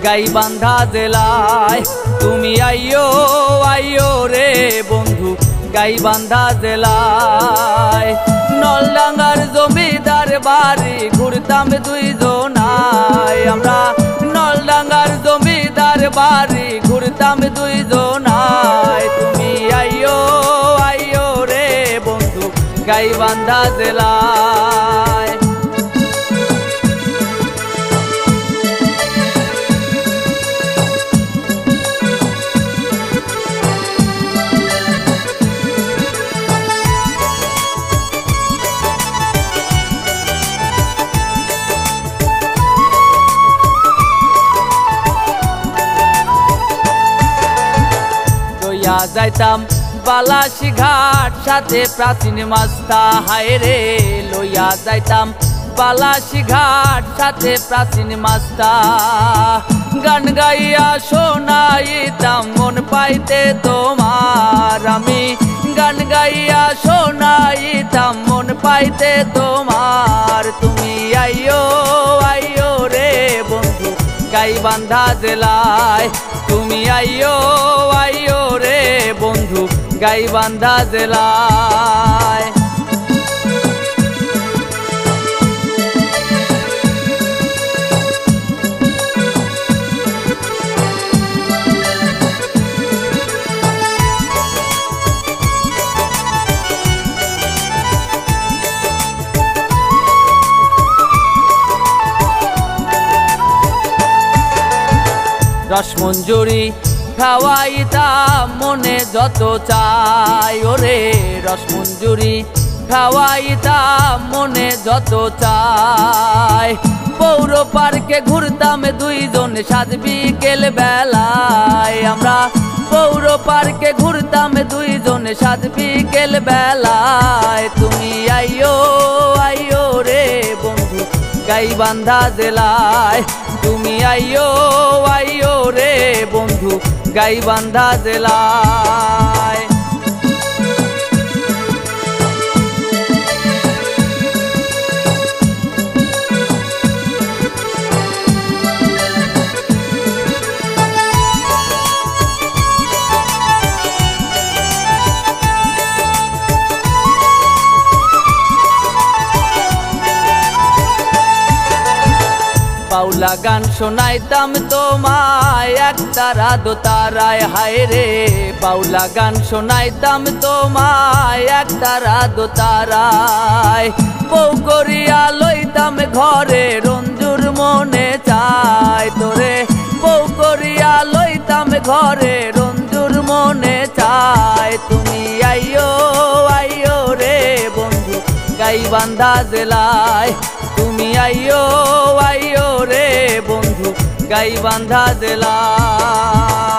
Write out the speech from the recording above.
গাইবান্ধা জেলায়। তুমি আইয়ো আইয়ো রে বন্ধু গাইবান্ধা জেলায়। নলডাঙ্গার জমিদার বাড়ি ঘুরতাম দুইজনায় আমরা, নলডাঙ্গার জমিদার বাড়ি ঘুরতাম দুইজনায়। তুমি আইয়ো আইয়ো রে বন্ধু গাইবান্ধা জেলায়। লইয়া যাইতাম বালাসি ঘাট সাথে প্রাচীন মাস্তা হায় রে, লইয়া যাইতাম বালাসি ঘাট সাথে প্রাচীন মাস্তা। গান গাইয়া শোনাইতাম মন পাইতে তোমার আমি, গান গাইয়া শোনাইতাম মন পাইতে তোমার। তুমি আইয়ো আইয়ো রে বন্ধু গাইবান্ধা জেলায়। তুমি আইয়ো আইয়ো রে বন্ধু গাইবান্ধা জেলায়। রসমঞ্জুরি খাওয়াইতাম মনে যত চাই ওরে, রসমঞ্জুরি খাওয়াইতাম মনে যত চাই। পৌর পার্কে ঘুরতাম দুইজন সাত বিকেল বেলায় আমরা, পৌর পার্কে ঘুরতাম দুইজন সাত বিকেল বেলায়। তুমি আইয়ো আইয়ো রে বন্ধু গাইবান্ধা জেলায়। তুমি আইয়ো আইয়ো রে বন্ধু গাইবান্ধা জেলায়। বাউলা গান শোনাইতাম তোমায় একতারা দোতারায় হায় রে, বাউলা গান শোনাইতাম তোমায় একতারা দোতারায়। বউ করিয়া লইতাম ঘরে রঞ্জুর মনে চায় তোরে, বউ করিয়া লইতাম ঘরে রঞ্জুর মনে চায়। তুমি আইয়ো আইয়ো রে বন্ধু গাইবান্ধা জেলায়। তুমি আইয়ো আইয়ো রে বন্ধু গাইবান্ধা জেলায়।